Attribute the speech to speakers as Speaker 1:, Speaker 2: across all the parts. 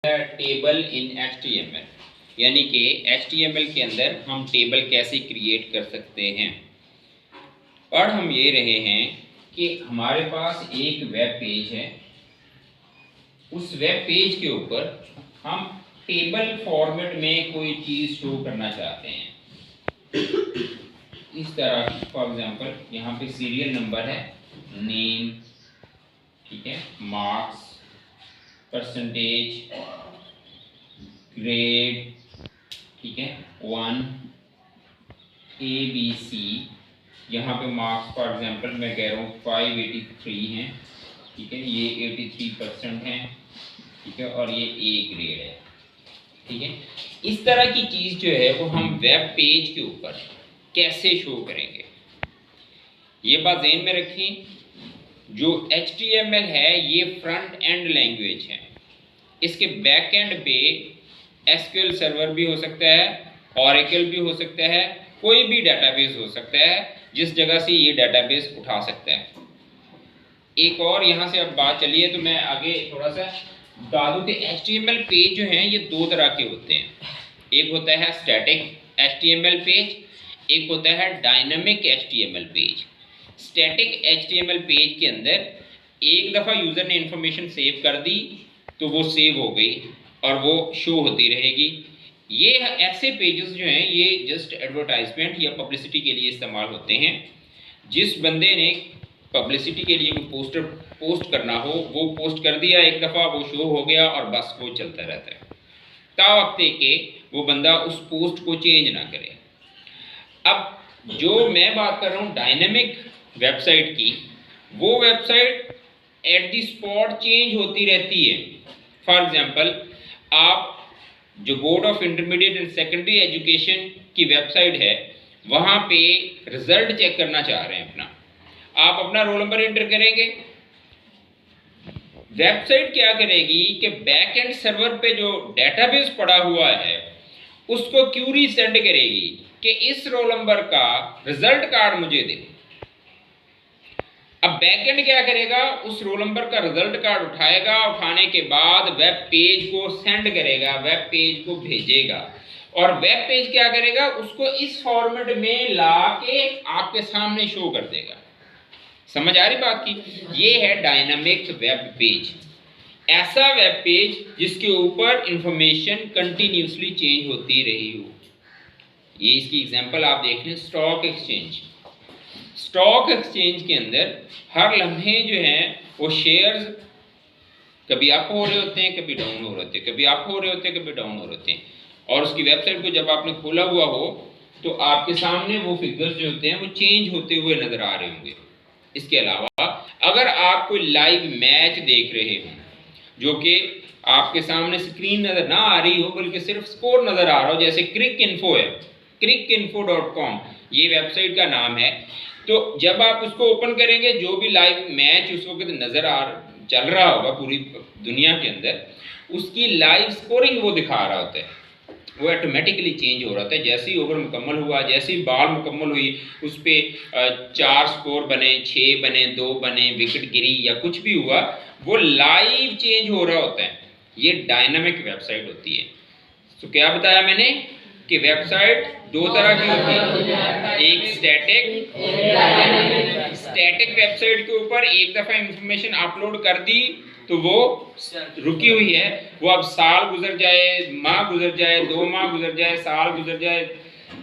Speaker 1: Table इन HTML यानी कि HTML के अंदर हम टेबल कैसे क्रिएट कर सकते हैं। पढ़ हम ये रहे हैं कि हमारे पास एक वेब पेज है, उस वेब पेज के ऊपर हम टेबल फॉर्मेट में कोई चीज़ शो करना चाहते हैं। इस तरह फॉर एग्जांपल यहाँ पे सीरियल नंबर है, नेम, ठीक है, मार्क्स, परसेंटेज, ग्रेड, ठीक है, 1 ABC। यहाँ पे मार्क्स फॉर एग्जांपल मैं कह रहा हूँ 583 हैं, ठीक है, ये 83% हैं, ठीक है, और ये A ग्रेड है, ठीक है। इस तरह की चीज़ जो है वो हम वेब पेज के ऊपर कैसे शो करेंगे, ये बात ध्यान में रखें। जो HTML है ये फ्रंट एंड लैंग्वेज है, इसके बैक एंड पे SQL सर्वर भी हो सकता है, Oracle भी हो सकता है, कोई भी डेटाबेस हो सकता है जिस जगह से ये डेटाबेस उठा सकता है। एक और यहाँ से अब बात चलिए तो मैं आगे थोड़ा सा बता दूँ कि HTML पेज जो हैं ये दो तरह के होते हैं। एक होता है स्टैटिक HTML पेज, एक होता है dynamic HTML page. Static HTML page के अंदर एक दफ़ा यूज़र ने इंफॉर्मेशन सेव कर दी तो वो सेव हो गई और वो शो होती रहेगी। ये ऐसे पेजेस जो हैं ये जस्ट एडवर्टाइजमेंट या पब्लिसिटी के लिए इस्तेमाल होते हैं। जिस बंदे ने पब्लिसिटी के लिए कोई पोस्ट करना हो वो पोस्ट कर दिया, एक दफ़ा वो शो हो गया और बस वो चलता रहता है ता वक्त के वो बंदा उस पोस्ट को चेंज ना करे। अब जो मैं बात कर रहा हूँ डायनेमिक वेबसाइट की, वो website at the spot change होती रहती है। फॉर एग्जांपल आप जो board of intermediate and secondary education की वेबसाइट है वहाँ पे रिजल्ट चेक करना चाह रहे हैं अपना, आप अपना रोल नंबर एंटर करेंगे, वेबसाइट क्या करेगी कि बैक एंड सर्वर पे जो डेटाबेस पड़ा हुआ है उसको क्यूरी सेंड करेगी कि इस रोल नंबर का रिजल्ट कार्ड मुझे दे। अब बैकएंड क्या करेगा, उस रोल नंबर का रिजल्ट कार्ड उठाएगा, उठाने के बाद वेब पेज को सेंड करेगा, वेब पेज को भेजेगा और वेब पेज क्या करेगा, उसको इस फॉर्मेट में ला के आपके सामने शो कर देगा। समझ आ रही बात की? ये है डायनामिक वेब पेज, ऐसा वेब पेज जिसके ऊपर इंफॉर्मेशन कंटिन्यूसली चेंज होती रही हो। ये इसकी एग्जांपल आप देख लें, स्टॉक एक्सचेंज। स्टॉक एक्सचेंज के अंदर हर लम्हे जो हैं वो शेयर्स कभी अप हो रहे होते हैं, कभी डाउन हो रहे होते हैं, कभी अप हो रहे होते हैं, कभी डाउन हो रहे होते हैं। और उसकी वेबसाइट को जब आपने खोला हुआ हो तो आपके सामने वो फिगर्स जो होते हैं वो चेंज होते हुए नज़र आ रहे होंगे। इसके अलावा अगर आप कोई लाइव मैच देख रहे हों जो कि आपके सामने स्क्रीन नज़र ना आ रही हो बल्कि सिर्फ स्कोर नज़र आ रहा हो, जैसे क्रिक इन्फो है, cricinfo.com ये वेबसाइट का नाम है। तो जब आप उसको ओपन करेंगे जो भी लाइव मैच उस वक्त चल रहा होगा पूरी दुनिया के अंदर, उसकी लाइव स्कोरिंग वो दिखा रहा होता है, वो ऑटोमेटिकली चेंज हो रहा था। जैसे ही ओवर मुकम्मल हुआ, जैसे ही बॉल मुकम्मल हुई, उस पर 4 स्कोर बने, 6 बने, 2 बने, विकेट गिरी या कुछ भी हुआ, वो लाइव चेंज हो रहा होता है। ये डायनामिक वेबसाइट होती है। तो क्या बताया मैंने कि वेबसाइट दो तरह की होती है, एक स्टैटिक। स्टैटिक वेबसाइट के ऊपर एक दफ़ा इंफॉर्मेशन अपलोड कर दी तो वो रुकी हुई है, वो अब साल गुजर जाए, माह गुजर जाए, 2 माह गुजर जाए, साल गुजर जाए,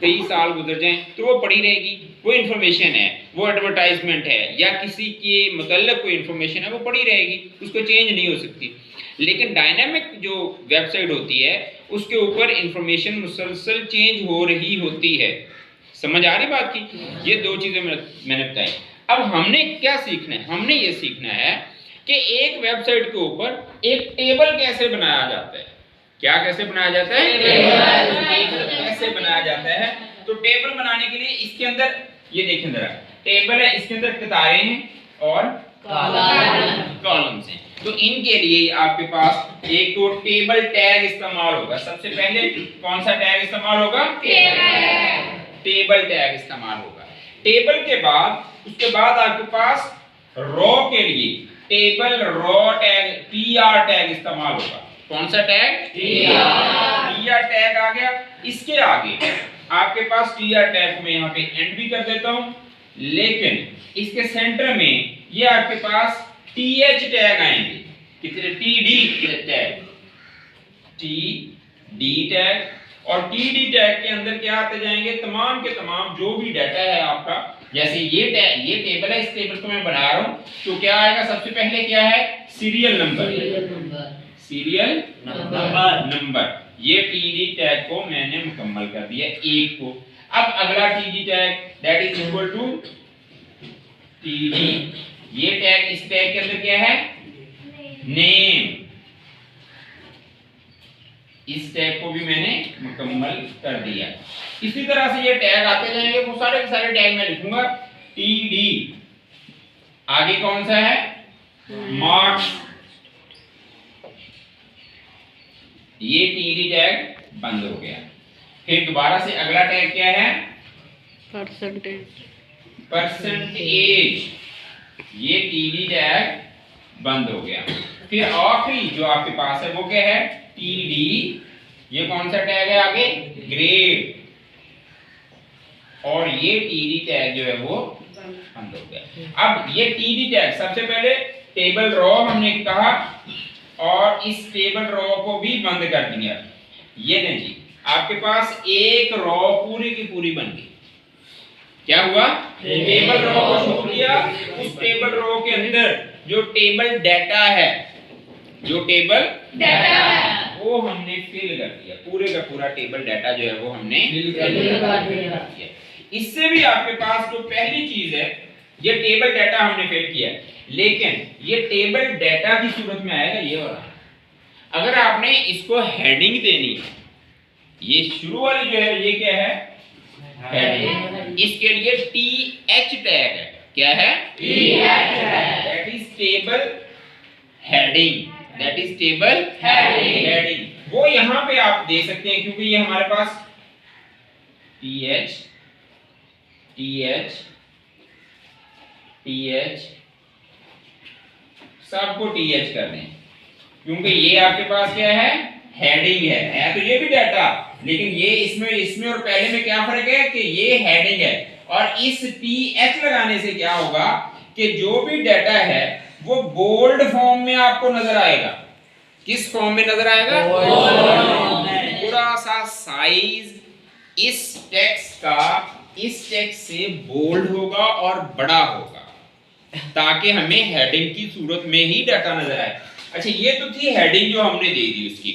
Speaker 1: कई साल गुजर जाए तो वो पड़ी रहेगी। वो इन्फॉर्मेशन है, वो एडवर्टाइजमेंट है या किसी के मतलब कोई इन्फॉर्मेशन है, वो पड़ी रहेगी, उसको चेंज नहीं हो सकती। लेकिन डायनामिक जो वेबसाइट होती है उसके ऊपर इंफॉर्मेशन मुसलसल चेंज हो रही होती है। समझ आ रही बात की? ये दो चीज़ें मैंने बताई। अब हमने क्या सीखना है, हमने ये सीखना है कि एक वेबसाइट के ऊपर एक टेबल कैसे बनाया जाता है। क्या कैसे बनाया जाता है? टेबल कैसे बनाया जाता है। तो टेबल बनाने के लिए इसके अंदर ये देखें जरा, टेबल है, इसके अंदर कतारें हैं और कॉलम्स हैं। तो इनके लिए आपके पास एक तो टेबल टैग इस्तेमाल होगा। सबसे पहले कौन सा टैग इस्तेमाल होगा? टेबल टैग इस्तेमाल होगा। टेबल के बाद उसके बाद आपके पास रॉ के लिए table raw tag TR tag इस्तेमाल होगा। कौन सा टैग? टीआर टैग आ गया। इसके आगे आपके पास टीआर टैग को मैं यहाँ पे एंड भी कर देता हूँ, लेकिन इसके सेंटर में ये आपके पास टीएच टैग आएंगे। कितने? TD tag, TD tag. और टीडी टैग के अंदर क्या आते जाएंगे? तमाम के तमाम जो भी डाटा है आपका, जैसे ये टैग, ये टेबल है, इस टेबल को मैं बना रहा हूं, तो क्या आएगा? सबसे पहले क्या है? Serial number, serial number. ये टीडी टैग को मैंने मुकम्मल कर दिया एक को। अब अगला TD tag that is equal to TD, ये टैग, इस टैग के अंदर क्या है? नेम। इस टैग को भी मैंने मुकम्मल कर दिया। इसी तरह से ये टैग आते जाएंगे, वो सारे के सारे टैग मैं लिखूंगा टीडी। आगे कौन सा है? मार्क्स। ये टीडी टैग बंद हो गया। फिर दोबारा से अगला टैग क्या है? परसेंटेज। ये टीडी टैग बंद हो गया। फिर आखिरी जो आपके पास है वो क्या है? टीडी। ये कौन सा टैग है? आगे ग्रेड। और ये टीडी टैग जो है वो बंद हो गया। अब ये टीडी टैग, सबसे पहले टेबल रो हमने कहा, और इस टेबल रो को भी बंद कर दिया। ये दें जी, आपके पास एक रो पूरी की पूरी बन गई। क्या हुआ? टेबल रो को शुरू किया, उस टेबल रो के अंदर जो टेबल डाटा है, जो टेबल डाटा है वो हमने फिल कर दिया। पूरे का पूरा टेबल डाटा जो है वो हमने फिल कर दिया। इससे भी आपके पास जो पहली चीज है, ये टेबल डाटा हमने फिल किया, लेकिन ये टेबल डाटा की सूरत में आएगा ये वाला। अगर आपने इसको हेडिंग देनी, ये शुरू वाली जो है ये क्या है? हेडिंग। इसके लिए टीएच टैग है। क्या है? TH tag. That is table heading, that is table heading. वो यहां पे आप दे सकते हैं, क्योंकि ये हमारे पास टीएच टीएच टीएच सबको टीएच कर दें, क्योंकि ये आपके पास क्या है? हेडिंग है तो ये भी डाटा, लेकिन ये इसमें और पहले में क्या फर्क है कि ये हेडिंग है। और इस टीएच लगाने से क्या होगा कि जो भी डाटा है वो बोल्ड फॉर्म में आपको नजर आएगा। किस फॉर्म में नजर आएगा? थोड़ा सा साइज इस टेक्स्ट का इस टेक्स्ट से बोल्ड होगा और बड़ा होगा, ताकि हमें हेडिंग की सूरत में ही डाटा नजर आए। अच्छा, ये तो थी हेडिंग जो हमने दे दी उसकी।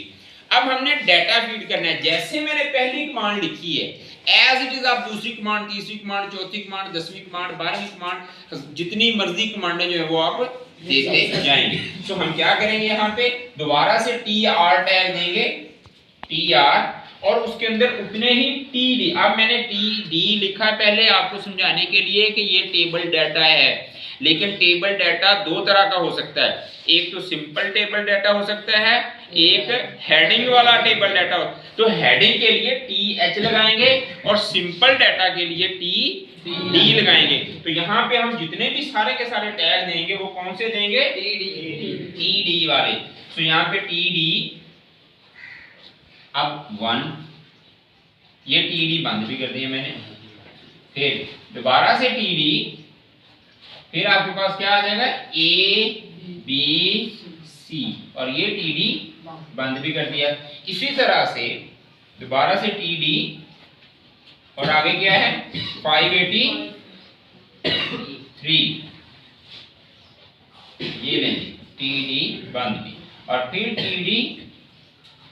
Speaker 1: अब हमने डाटा फीड करना है। जैसे मैंने पहली कमांड लिखी है, एज इट इज आप दूसरी कमांड, तीसरी कमांड, चौथी कमांड, 10वीं कमांड, 12वीं कमांड, जितनी मर्जी कमांडें जो है वो आप देते जाएंगे। तो हम क्या करेंगे? यहाँ पे दोबारा से टीआर टैग देंगे, टीआर, और उसके अंदर उतने ही टीडी। अब मैंने टीडी लिखा है पहले आपको समझाने के लिए कि ये टेबल डाटा है, लेकिन टेबल डाटा दो तरह का हो सकता है। एक तो सिंपल टेबल डाटा हो सकता है, एक हेडिंग वाला टेबल डाटा हो। तो हेडिंग के लिए टीएच लगाएंगे और सिंपल डाटा के लिए टीडी लगाएंगे। तो यहाँ पे हम जितने भी सारे के सारे टैग देंगे वो कौन से देंगे? टीडी वाले। तो यहाँ पे टीडी, अब 1, ये टीडी बंद भी कर दिया मैंने। फिर दोबारा से टीडी, फिर आपके पास क्या आ जाएगा? ए बी सी, और ये टीडी बंद भी कर दिया। इसी तरह से दोबारा से टीडी, और आगे क्या है? 583, ये लेंगे टीडी बंद भी, और फिर टीडी,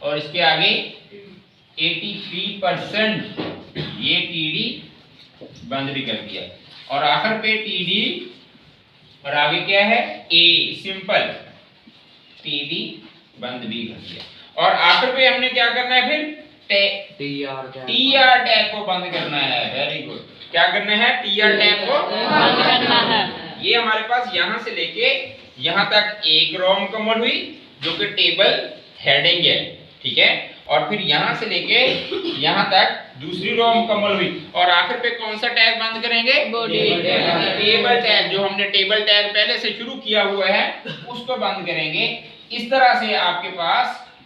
Speaker 1: और इसके आगे 83%, ये टीडी बंद भी कर दिया। और आखिर पे टीडी, और आगे क्या है? ए सिंपल, टीडी बंद भी कर दिया। और आखिर पे हमने क्या करना है? फिर टीआर टैग को बंद करना है। Very good. क्या करना है? टीआर टैग को बंद करना है। ये हमारे पास यहां से लेके यहां तक एक रो मुकम्मल हुई जो कि टेबल हेडिंग है, ठीक है। और फिर यहां से लेके यहां तक दूसरी रो मुकम्मल हुई, और आखिर पे कौन सा टैग बंद करेंगे? टेबल टैग, जो हमने टेबल टैग पहले से शुरू किया हुआ है उसको बंद करेंगे। इस तरह से आपके पास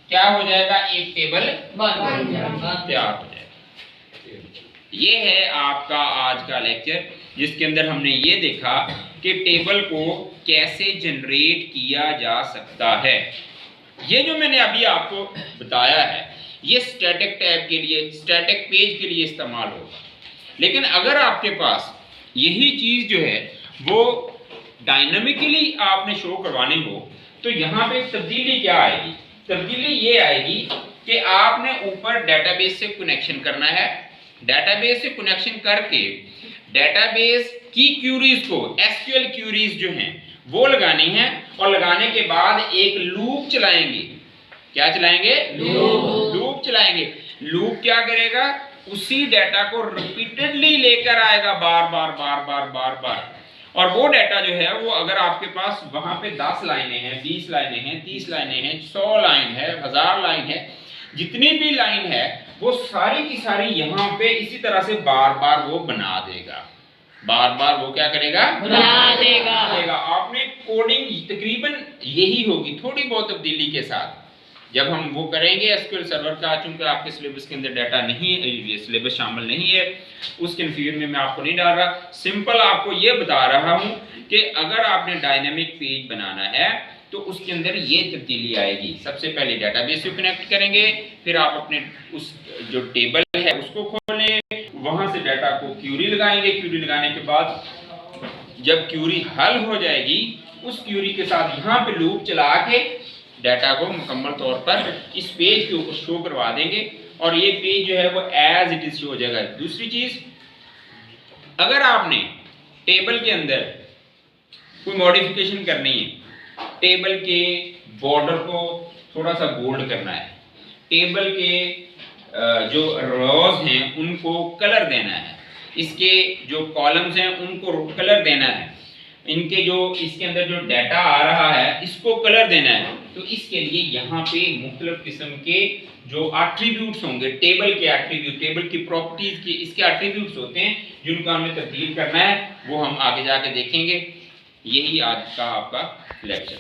Speaker 1: क्या हो जाएगा, एक टेबल तैयार हो जाएगा। ये है आपका आज का लेक्चर, जिसके अंदर हमने ये देखा कि टेबल को कैसे जनरेट किया जा सकता है। ये जो मैंने अभी आपको बताया है ये स्टैटिक टैब के लिए, स्टैटिक पेज के लिए इस्तेमाल होगा। लेकिन अगर आपके पास यही चीज जो है वो डायनामिकली आपने शो करवानी हो तो यहाँ पे तब्दीली क्या आएगी, तब्दीली ये आएगी कि आपने ऊपर डेटाबेस से कनेक्शन करना है। डेटाबेस से कनेक्शन करके डेटाबेस की क्यूरीज को, एसक्यूएल क्यूरीज जो हैं वो लगानी है, और लगाने के बाद एक लूप चलाएंगे। क्या चलाएंगे, लूप चलाएंगे। लूप क्या करेगा, उसी डाटा को रिपीटेडली लेकर आएगा बार बार बार बार बार बार। और वो डाटा जो है वो अगर आपके पास वहां पे 10 लाइनें हैं, 20 लाइनें हैं, 30 लाइनें हैं, 100 लाइन है, 1000 लाइन है, जितनी भी लाइन है वो सारी की सारी यहाँ पे इसी तरह से बार बार वो बना देगा। बार बार वो क्या करेगा, बना देगा। आपने कोडिंग तकरीबन यही होगी, थोड़ी बहुत तब्दीली के साथ जब हम वो करेंगे एसक्यूएल सर्वर का। चूंकि आपके सिलेबस के अंदर डाटा नहीं है, ये सिलेबस शामिल नहीं है, उस कंफ्यूजन में मैं आपको नहीं डाल रहा। सिंपल आपको ये बता रहा हूँ कि अगर आपने डायनामिक पेज बनाना है तो उसके अंदर ये तब्दीली आएगी। सबसे पहले डेटाबेस से कनेक्ट करेंगे, फिर आप अपने उस जो टेबल है उसको खोलें, वहां से डाटा को क्यूरी लगाएंगे। क्यूरी लगाने के बाद जब क्यूरी हल हो जाएगी, उस क्यूरी के साथ यहाँ पे लूप चला के डाटा को मुकम्मल तौर पर इस पेज के ऊपर शो करवा देंगे, और ये पेज जो है वो एज इट इज शो हो जाएगा। दूसरी चीज, अगर आपने टेबल के अंदर कोई मॉडिफिकेशन करनी है, टेबल के बॉर्डर को थोड़ा सा बोल्ड करना है, टेबल के जो रोज हैं उनको कलर देना है, इसके जो कॉलम्स हैं उनको कलर देना है, इनके जो इसके अंदर जो डाटा आ रहा है इसको कलर देना है, तो इसके लिए यहाँ पे मुख्तलिफ किस्म के जो एट्रीब्यूट्स होंगे, टेबल के एट्रीब्यूट, टेबल की प्रॉपर्टीज के इसके एट्रीब्यूट्स होते हैं जिनको हमें तब्दील करना है, वो हम आगे जाके देखेंगे। यही आज का आपका लेक्चर।